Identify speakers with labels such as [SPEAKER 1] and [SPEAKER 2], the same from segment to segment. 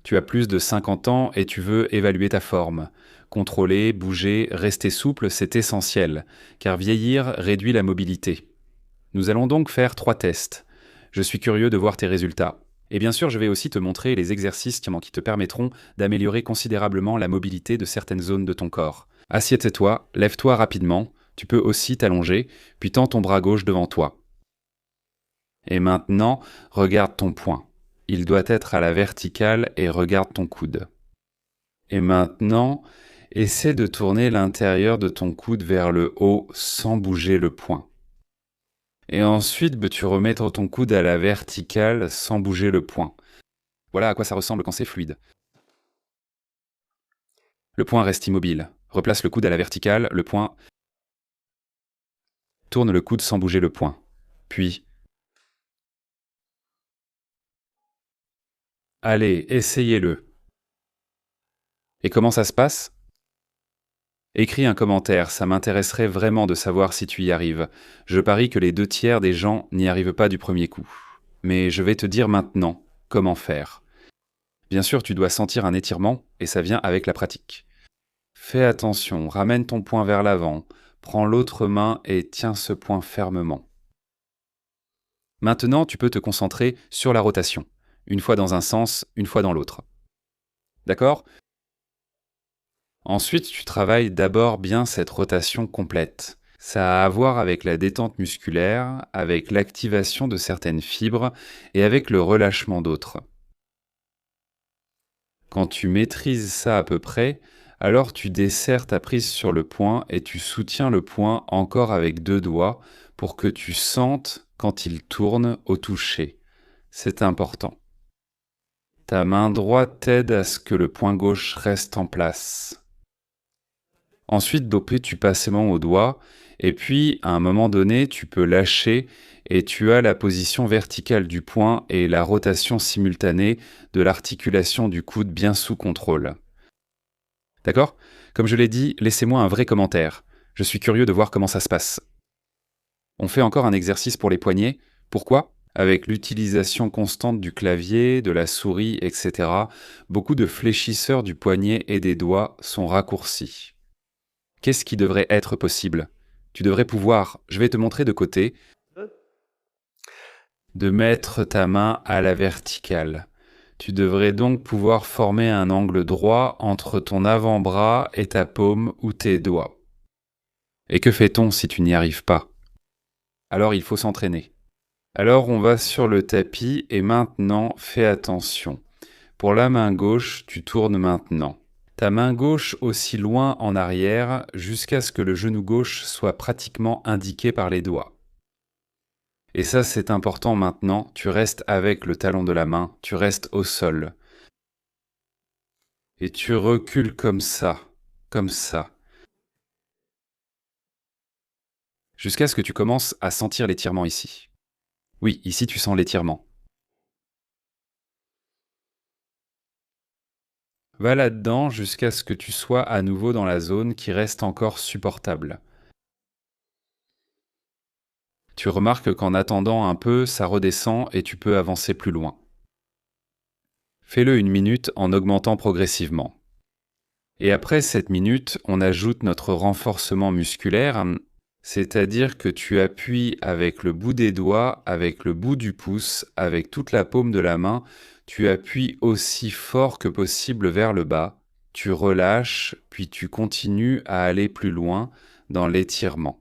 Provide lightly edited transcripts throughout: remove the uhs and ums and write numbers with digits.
[SPEAKER 1] Tu as plus de 50 ans et tu veux évaluer ta forme. Contrôler, bouger, rester souple, c'est essentiel, car vieillir réduit la mobilité. Nous allons donc faire 3 tests. Je suis curieux de voir tes résultats. Et bien sûr, je vais aussi te montrer les exercices qui te permettront d'améliorer considérablement la mobilité de certaines zones de ton corps. Assieds-toi, lève-toi rapidement, tu peux aussi t'allonger, puis tends ton bras gauche devant toi. Et maintenant, regarde ton poing. Il doit être à la verticale et regarde ton coude. Et maintenant, essaie de tourner l'intérieur de ton coude vers le haut sans bouger le poing. Et ensuite, tu remettre ton coude à la verticale sans bouger le poing. Voilà à quoi ça ressemble quand c'est fluide. Le poing reste immobile. Replace le coude à la verticale, le poing. Tourne le coude sans bouger le poing. Puis, allez, essayez-le. Et comment ça se passe ? Écris un commentaire, ça m'intéresserait vraiment de savoir si tu y arrives. Je parie que les 2/3 des gens n'y arrivent pas du premier coup. Mais je vais te dire maintenant comment faire. Bien sûr, tu dois sentir un étirement, et ça vient avec la pratique. Fais attention, ramène ton poing vers l'avant, prends l'autre main et tiens ce poing fermement. Maintenant, tu peux te concentrer sur la rotation. Une fois dans un sens, une fois dans l'autre. D'accord ? Ensuite, tu travailles d'abord bien cette rotation complète. Ça a à voir avec la détente musculaire, avec l'activation de certaines fibres et avec le relâchement d'autres. Quand tu maîtrises ça à peu près, alors tu desserres ta prise sur le poing et tu soutiens le poing encore avec 2 doigts pour que tu sentes quand il tourne au toucher. C'est important. Ta main droite t'aide à ce que le poing gauche reste en place. Ensuite, dopé, tu passes aimant au doigt, et puis, à un moment donné, tu peux lâcher, et tu as la position verticale du poing et la rotation simultanée de l'articulation du coude bien sous contrôle. D'accord ? Comme je l'ai dit, laissez-moi un vrai commentaire. Je suis curieux de voir comment ça se passe. On fait encore un exercice pour les poignets. Pourquoi ? Avec l'utilisation constante du clavier, de la souris, etc., beaucoup de fléchisseurs du poignet et des doigts sont raccourcis. Qu'est-ce qui devrait être possible ? Tu devrais pouvoir, je vais te montrer de côté, de mettre ta main à la verticale. Tu devrais donc pouvoir former un angle droit entre ton avant-bras et ta paume ou tes doigts. Et que fait-on si tu n'y arrives pas ? Alors il faut s'entraîner. Alors on va sur le tapis et maintenant fais attention. Pour la main gauche, tu tournes maintenant. Ta main gauche aussi loin en arrière jusqu'à ce que le genou gauche soit pratiquement indiqué par les doigts. Et ça c'est important maintenant, tu restes avec le talon de la main, tu restes au sol. Et tu recules comme ça, jusqu'à ce que tu commences à sentir l'étirement ici. Oui, ici tu sens l'étirement. Va là-dedans jusqu'à ce que tu sois à nouveau dans la zone qui reste encore supportable. Tu remarques qu'en attendant un peu, ça redescend et tu peux avancer plus loin. Fais-le 1 minute en augmentant progressivement. Et après cette minute, on ajoute notre renforcement musculaire, c'est-à-dire que tu appuies avec le bout des doigts, avec le bout du pouce, avec toute la paume de la main, tu appuies aussi fort que possible vers le bas, tu relâches, puis tu continues à aller plus loin dans l'étirement.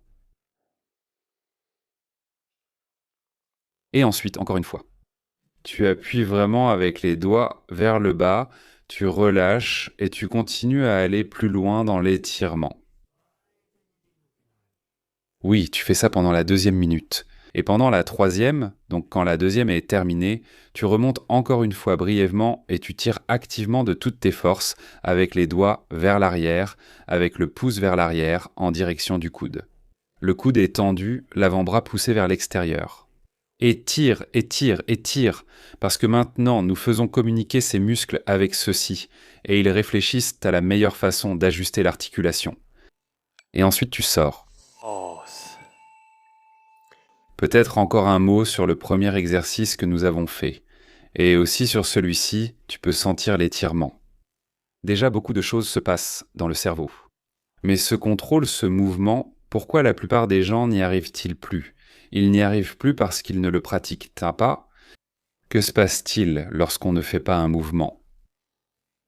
[SPEAKER 1] Et ensuite, encore une fois. Tu appuies vraiment avec les doigts vers le bas, tu relâches et tu continues à aller plus loin dans l'étirement. Oui, tu fais ça pendant la 2e minute. Et pendant la 3e, donc quand la 2e est terminée, tu remontes encore une fois brièvement et tu tires activement de toutes tes forces avec les doigts vers l'arrière, avec le pouce vers l'arrière en direction du coude. Le coude est tendu, l'avant-bras poussé vers l'extérieur. Étire, étire, étire, parce que maintenant nous faisons communiquer ces muscles avec ceux-ci, et ils réfléchissent à la meilleure façon d'ajuster l'articulation. Et ensuite tu sors. Peut-être encore un mot sur le premier exercice que nous avons fait. Et aussi sur celui-ci, tu peux sentir l'étirement. Déjà, beaucoup de choses se passent dans le cerveau. Mais ce contrôle, ce mouvement, pourquoi la plupart des gens n'y arrivent-ils plus? Ils n'y arrivent plus parce qu'ils ne le pratiquent pas. Que se passe-t-il lorsqu'on ne fait pas un mouvement?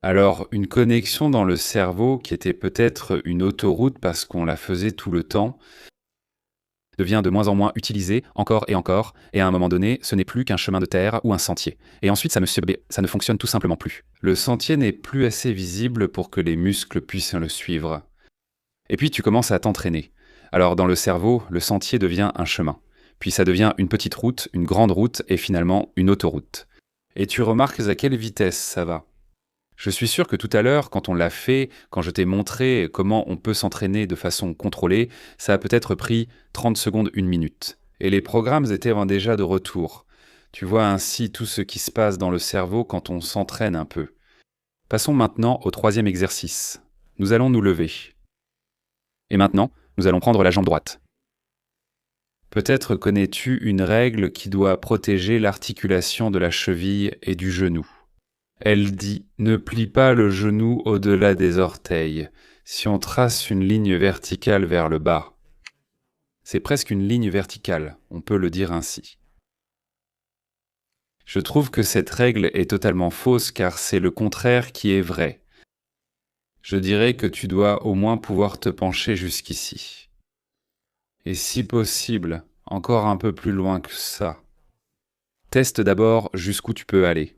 [SPEAKER 1] Alors, une connexion dans le cerveau qui était peut-être une autoroute parce qu'on la faisait tout le temps, devient de moins en moins utilisée, encore, et à un moment donné, ce n'est plus qu'un chemin de terre ou un sentier. Et ensuite, ça ne fonctionne tout simplement plus. Le sentier n'est plus assez visible pour que les muscles puissent le suivre. Et puis, tu commences à t'entraîner. Alors, dans le cerveau, le sentier devient un chemin. Puis ça devient une petite route, une grande route, et finalement une autoroute. Et tu remarques à quelle vitesse ça va. Je suis sûr que tout à l'heure, quand on l'a fait, quand je t'ai montré comment on peut s'entraîner de façon contrôlée, ça a peut-être pris 30 secondes, 1 minute. Et les programmes étaient déjà de retour. Tu vois ainsi tout ce qui se passe dans le cerveau quand on s'entraîne un peu. Passons maintenant au 3e exercice. Nous allons nous lever. Et maintenant, nous allons prendre la jambe droite. Peut-être connais-tu une règle qui doit protéger l'articulation de la cheville et du genou. Elle dit « Ne plie pas le genou au-delà des orteils » si on trace une ligne verticale vers le bas. C'est presque une ligne verticale, on peut le dire ainsi. Je trouve que cette règle est totalement fausse car c'est le contraire qui est vrai. Je dirais que tu dois au moins pouvoir te pencher jusqu'ici. Et si possible, encore un peu plus loin que ça. Teste d'abord jusqu'où tu peux aller.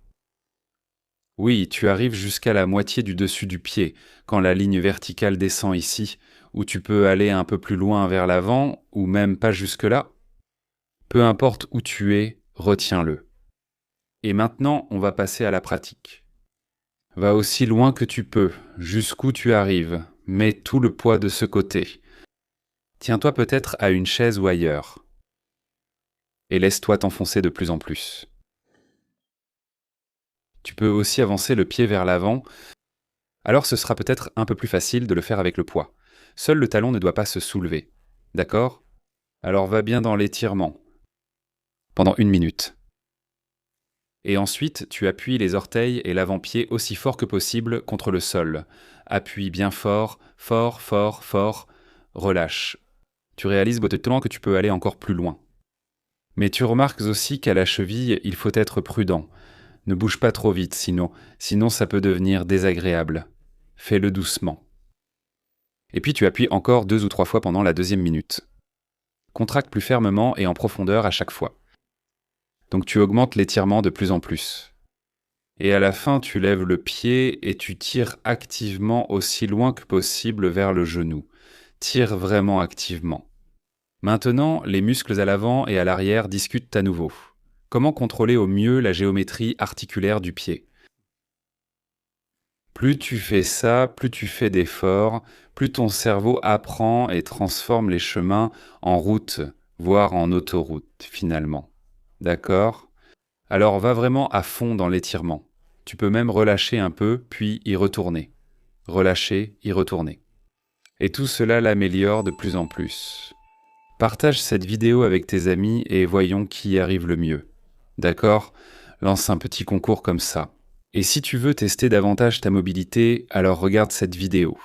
[SPEAKER 1] Oui, tu arrives jusqu'à la moitié du dessus du pied, quand la ligne verticale descend ici, ou tu peux aller un peu plus loin vers l'avant, ou même pas jusque-là. Peu importe où tu es, retiens-le. Et maintenant, on va passer à la pratique. Va aussi loin que tu peux, jusqu'où tu arrives, mets tout le poids de ce côté. Tiens-toi peut-être à une chaise ou ailleurs. Et laisse-toi t'enfoncer de plus en plus. Tu peux aussi avancer le pied vers l'avant, alors ce sera peut-être un peu plus facile de le faire avec le poids. Seul le talon ne doit pas se soulever. D'accord? Alors va bien dans l'étirement. Pendant 1 minute. Et ensuite, tu appuies les orteils et l'avant-pied aussi fort que possible contre le sol. Appuie bien fort, fort, fort, fort. Relâche. Tu réalises peut-être que tu peux aller encore plus loin. Mais tu remarques aussi qu'à la cheville, il faut être prudent. Ne bouge pas trop vite, sinon ça peut devenir désagréable. Fais-le doucement. Et puis tu appuies encore 2 ou 3 fois pendant la 2e minute. Contracte plus fermement et en profondeur à chaque fois. Donc tu augmentes l'étirement de plus en plus. Et à la fin, tu lèves le pied et tu tires activement aussi loin que possible vers le genou. Tire vraiment activement. Maintenant, les muscles à l'avant et à l'arrière discutent à nouveau. Comment contrôler au mieux la géométrie articulaire du pied? Plus tu fais ça, plus tu fais d'efforts, plus ton cerveau apprend et transforme les chemins en route, voire en autoroute, finalement. D'accord? Alors va vraiment à fond dans l'étirement. Tu peux même relâcher un peu, puis y retourner. Relâcher, y retourner. Et tout cela l'améliore de plus en plus. Partage cette vidéo avec tes amis et voyons qui y arrive le mieux. D'accord? Lance un petit concours comme ça. Et si tu veux tester davantage ta mobilité, alors regarde cette vidéo.